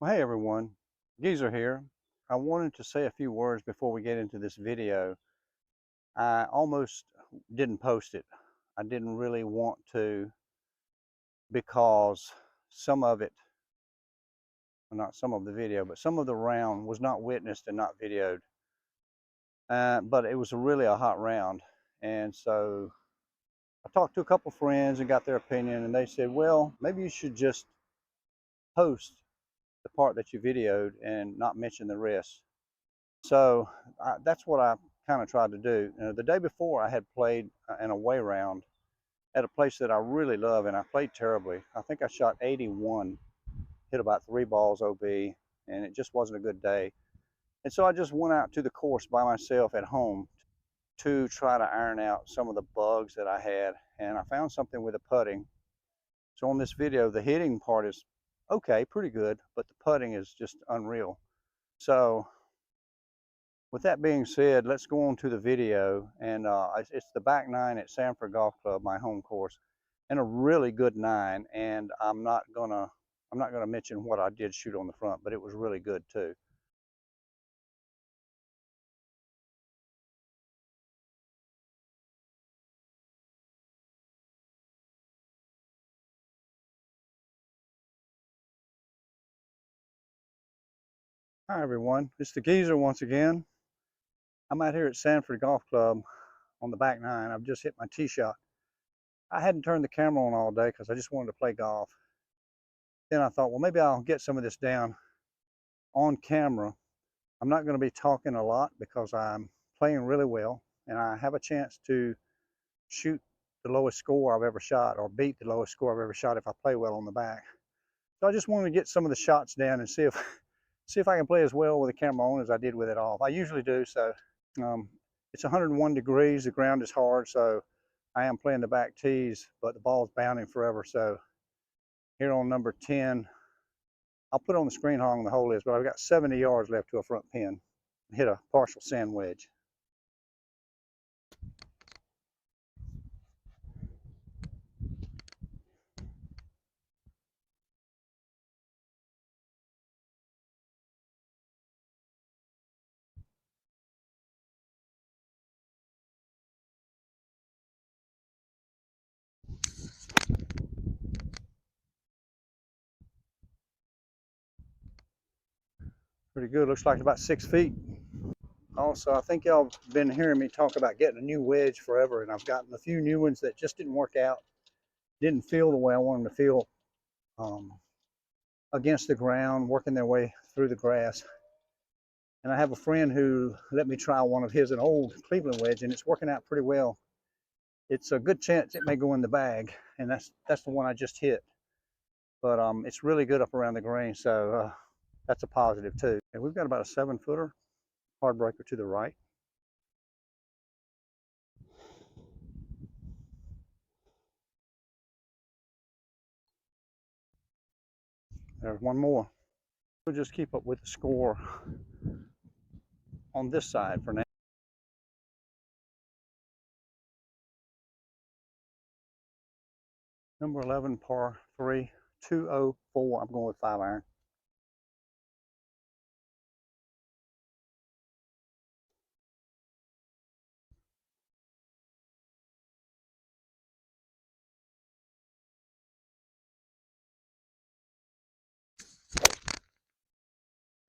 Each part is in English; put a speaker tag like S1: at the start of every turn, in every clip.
S1: Well, hey everyone, Geezer here. I wanted to say a few words before we get into this video. I almost didn't post it. I didn't really want to because some of it, well, not some of the video, but some of the round was not witnessed and not videoed. But it was really a hot round. And so I talked to a couple friends and got their opinion, and they said, well, maybe you should just post the part that you videoed and not mention the rest. So that's what I kind of tried to do. The day before, I had played an away round at a place that I really love, and I played terribly. I think I shot 81, hit about 3 balls OB, and it just wasn't a good day. And so I just went out to the course by myself at home to try to iron out some of the bugs that I had, and I found something with the putting. So on this video, the hitting part is okay, pretty good, but the putting is just unreal. So with that being said, let's go on to the video. And it's the back nine at Sanford Golf Club, my home course, and a really good nine. And I'm not gonna mention what I did shoot on the front, but it was really good too. Hi everyone, it's the Geezer once again. I'm out here at Sanford Golf Club on the back nine. I've just hit my tee shot. I hadn't turned the camera on all day because I just wanted to play golf. Then I thought, well, maybe I'll get some of this down on camera. I'm not going to be talking a lot because I'm playing really well, and I have a chance to shoot the lowest score I've ever shot or beat the lowest score I've ever shot if I play well on the back. So I just wanted to get some of the shots down and see if I can play as well with the camera on as I did with it off. I usually do. So it's 101 degrees. The ground is hard, so I am playing the back tees, but the ball's bounding forever. So here on number 10, I'll put on the screen how long the hole is, but I've got 70 yards left to a front pin. Hit a partial sand wedge. Pretty good. Looks like about 6 feet. Also, I think y'all been hearing me talk about getting a new wedge forever, and I've gotten a few new ones that just didn't work out. Didn't feel the way I wanted them to feel um, against the ground, working their way through the grass. And I have a friend who let me try one of his, an old Cleveland wedge, and it's working out pretty well. It's a good chance it may go in the bag, and that's the one I just hit. But it's really good up around the green, so that's a positive too. And we've got about a 7-footer hard breaker to the right. There's one more. We'll just keep up with the score on this side for now. Number 11, par 3, 204. I'm going with 5-iron.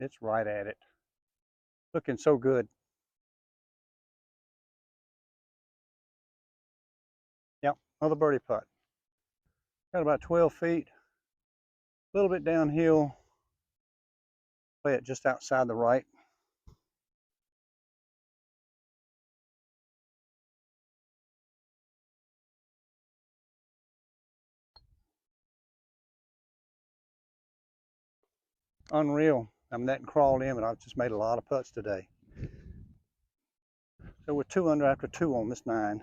S1: It's right at it. Looking so good. Yep, another birdie putt. Got about 12 feet. A little bit downhill. Play it just outside the right. Unreal. I'm netting crawled in, but I've just made a lot of putts today. So we're 2 under after 2 on this 9.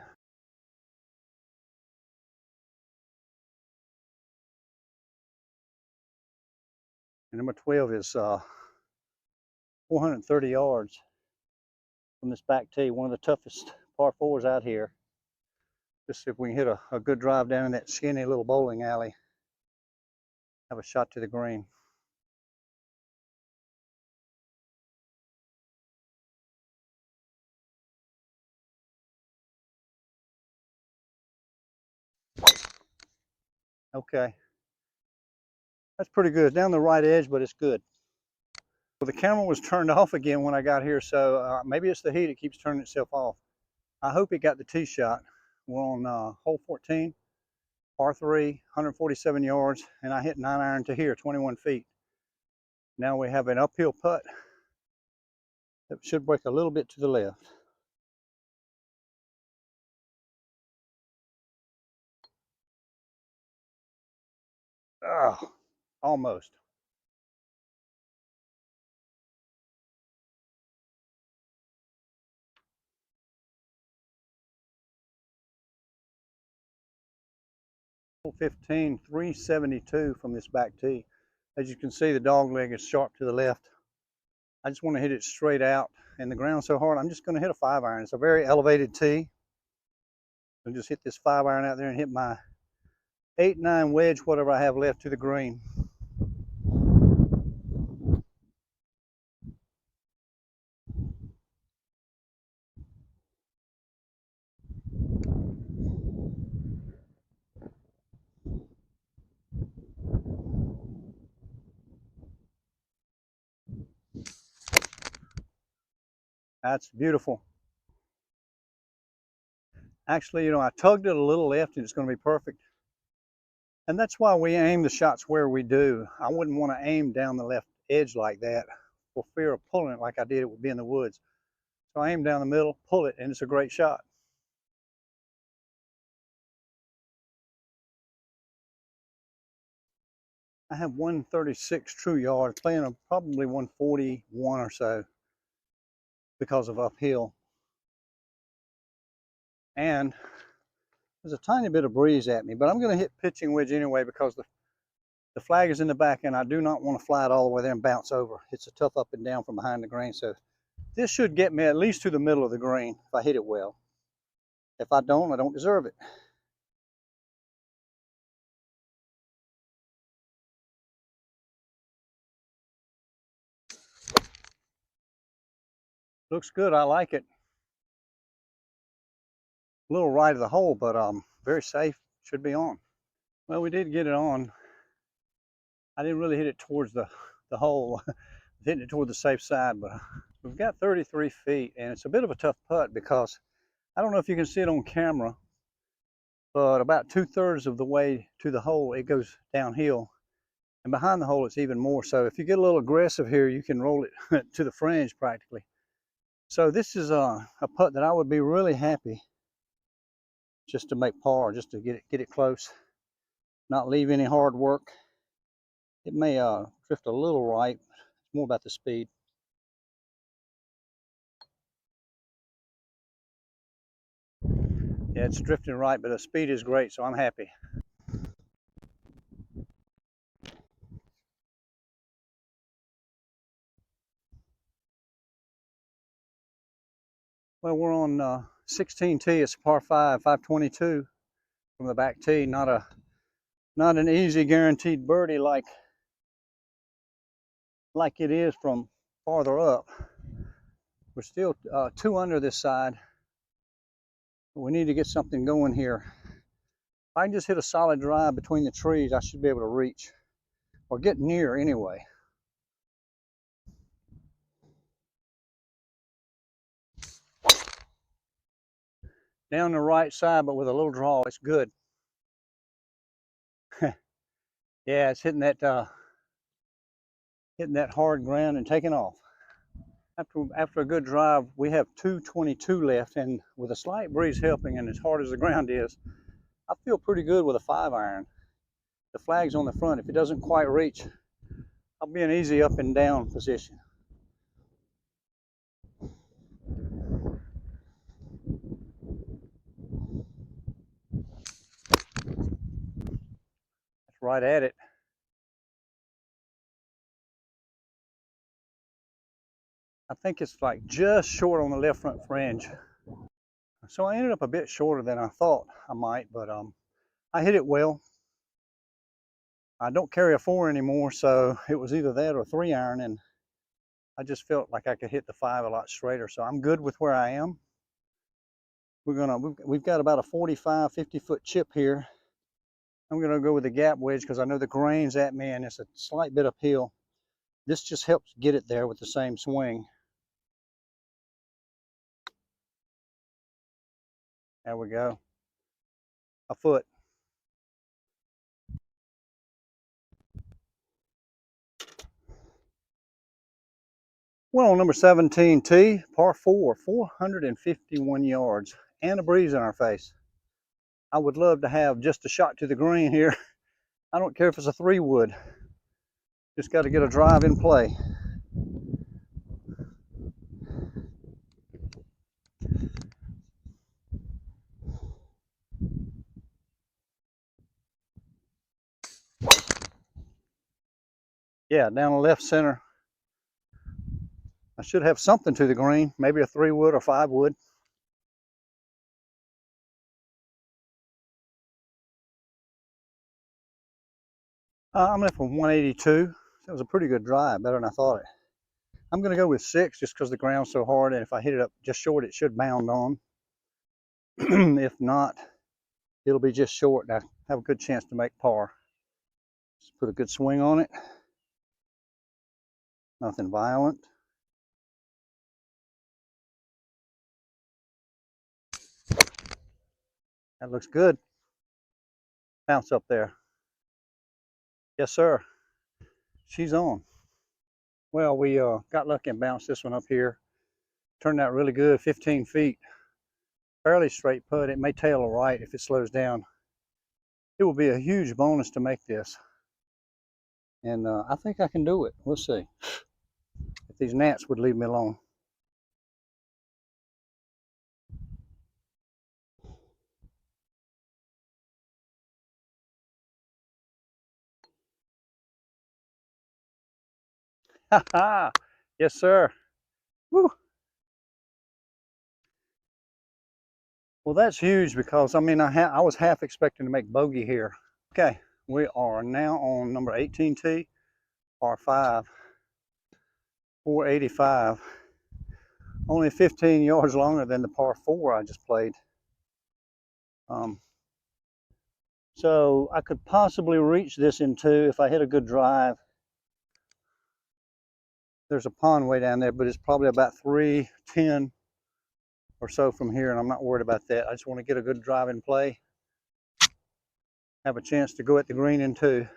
S1: And number 12 is 430 yards from this back tee. One of the toughest par 4s out here. Just see if we can hit a good drive down in that skinny little bowling alley. Have a shot to the green. Okay, that's pretty good. Down the right edge, but it's good. Well, the camera was turned off again when I got here, so maybe it's the heat. It keeps turning itself off. I hope it got the tee shot. We're on hole 14, par 3, 147 yards, and I hit 9-iron to here, 21 feet. Now we have an uphill putt that should break a little bit to the left. Oh, almost. Hole 15, 372 from this back tee. As you can see, the dog leg is sharp to the left. I just want to hit it straight out, and the ground's so hard, I'm just going to hit a 5-iron. It's a very elevated tee. I'll just hit this 5-iron out there and hit my 8-9 wedge, whatever I have left, to the green. That's beautiful. Actually, you know, I tugged it a little left and it's going to be perfect. And that's why we aim the shots where we do. I wouldn't want to aim down the left edge like that for fear of pulling it like I did it would be in the woods. So I aim down the middle, pull it, and it's a great shot. I have 136 true yards, playing a probably 141 or so because of uphill. And there's a tiny bit of breeze at me, but I'm going to hit pitching wedge anyway because the flag is in the back and I do not want to fly it all the way there and bounce over. It's a tough up and down from behind the green. So this should get me at least to the middle of the green if I hit it well. If I don't deserve it. Looks good. I like it. A little right of the hole, but very safe. Should be on. Well, we did get it on. I didn't really hit it towards the hole. I was hitting it toward the safe side, but we've got 33 feet, and it's a bit of a tough putt because I don't know if you can see it on camera, but about 2/3 of the way to the hole, it goes downhill. And behind the hole, it's even more. So if you get a little aggressive here, you can roll it to the fringe practically. So this is a putt that I would be really happy just to make par, just to get it close, not leave any hard work. It may drift a little right. It's more about the speed. Yeah, it's drifting right, but the speed is great, so I'm happy. Well, we're on 16 tee. It's a par 5, 522 from the back tee. Not an easy guaranteed birdie like it is from farther up. We're still 2 under this side. But we need to get something going here. If I can just hit a solid drive between the trees, I should be able to reach or get near anyway. Down the right side, but with a little draw, it's good. Yeah, it's hitting that hard ground and taking off. After a good drive, we have 222 left, and with a slight breeze helping, and as hard as the ground is, I feel pretty good with a 5-iron. The flag's on the front. If it doesn't quite reach, I'll be in easy up and down position. That's right at it. I think it's like just short on the left front fringe. So I ended up a bit shorter than I thought I might, but I hit it well. I don't carry a 4 anymore, so it was either that or 3-iron, and I just felt like I could hit the 5 a lot straighter. So I'm good with where I am. We've got about a 45, 50 foot chip here. I'm going to go with the gap wedge because I know the grain's at me and it's a slight bit uphill. This just helps get it there with the same swing. There we go. A foot. Well, on number 17 tee, par 4, 451 yards and a breeze in our face. I would love to have just a shot to the green here. I don't care if it's a 3-wood. Just got to get a drive in play. Yeah, down the left center. I should have something to the green, maybe a 3-wood or 5-wood. I'm left with 182. That was a pretty good drive, better than I thought it. I'm going to go with 6 just because the ground's so hard, and if I hit it up just short, it should bound on. If not, it'll be just short, and I have a good chance to make par. Just put a good swing on it. Nothing violent. That looks good. Bounce up there. Yes, sir. She's on. Well, we got lucky and bounced this one up here. Turned out really good, 15 feet. Fairly straight putt. It may tail a right if it slows down. It will be a huge bonus to make this. And I think I can do it. We'll see. If these gnats would leave me alone. Ha ha! Yes, sir. Woo. Well, that's huge because I mean I was half expecting to make bogey here. Okay, we are now on number 18 tee, par 5, 485. Only 15 yards longer than the par 4 I just played. So I could possibly reach this in 2 if I hit a good drive. There's a pond way down there, but it's probably about 310 or so from here, and I'm not worried about that. I just want to get a good drive in play. Have a chance to go at the green in 2.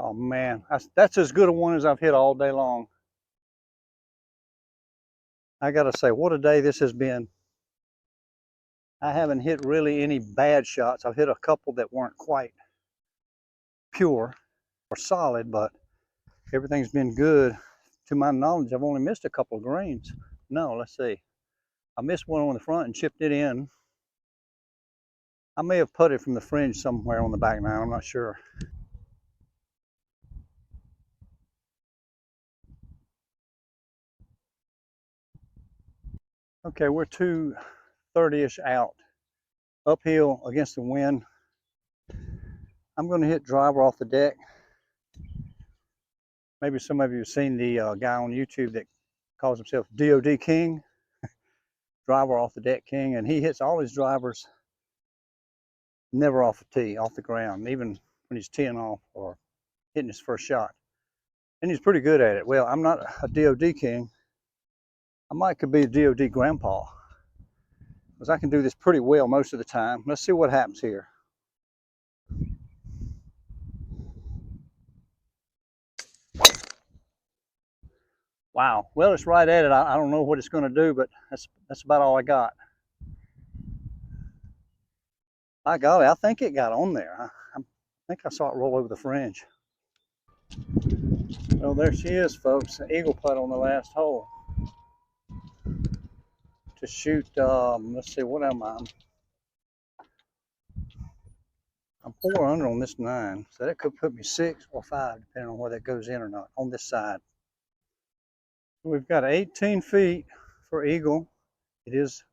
S1: Oh man, that's as good a one as I've hit all day long. I gotta say, what a day this has been. I haven't hit really any bad shots. I've hit a couple that weren't quite pure or solid, but everything's been good. To my knowledge, I've only missed a couple of greens. No, let's see. I missed one on the front and chipped it in. I may have putted from the fringe somewhere on the back nine, I'm not sure. Okay, we're 230-ish out. Uphill against the wind. I'm going to hit driver off the deck. Maybe some of you have seen the guy on YouTube that calls himself DOD King, driver off the deck king, and he hits all his drivers never off the tee, off the ground, even when he's teeing off or hitting his first shot. And he's pretty good at it. Well, I'm not a DOD King. I might could be a DOD Grandpa, because I can do this pretty well most of the time. Let's see what happens here. Wow. Well, it's right at it. I don't know what it's going to do, but that's about all I got. By golly, I think it got on there. I think I saw it roll over the fringe. Well, there she is, folks. An eagle putt on the last hole. To shoot, let's see, what am I? I'm 4 under on this 9, so that could put me 6 or 5, depending on whether it goes in or not, on this side. We've got 18 feet for eagle. It is,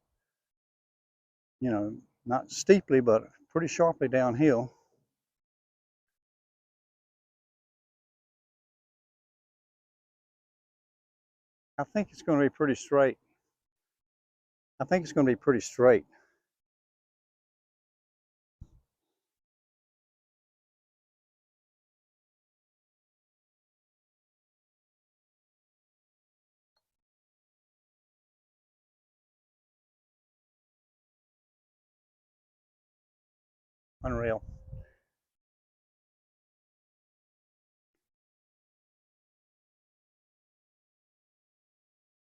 S1: you know, not steeply, but pretty sharply downhill. I think it's going to be pretty straight. I think it's going to be pretty straight. Unreal.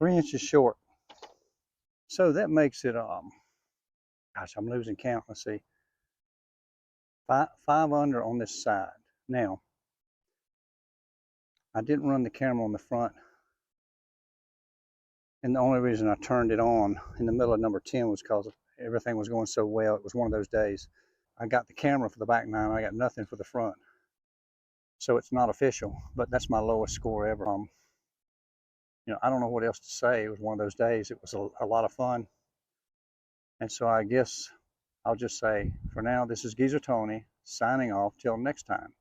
S1: Three inches short. So that makes it, gosh, I'm losing count. Let's see. Five under on this side. Now, I didn't run the camera on the front. And the only reason I turned it on in the middle of number 10 was because everything was going so well. It was one of those days. I got the camera for the back nine. I got nothing for the front. So it's not official, but that's my lowest score ever. I don't know what else to say. It was one of those days. It was a lot of fun. And so I guess I'll just say, for now, this is Geezer Tony signing off till next time.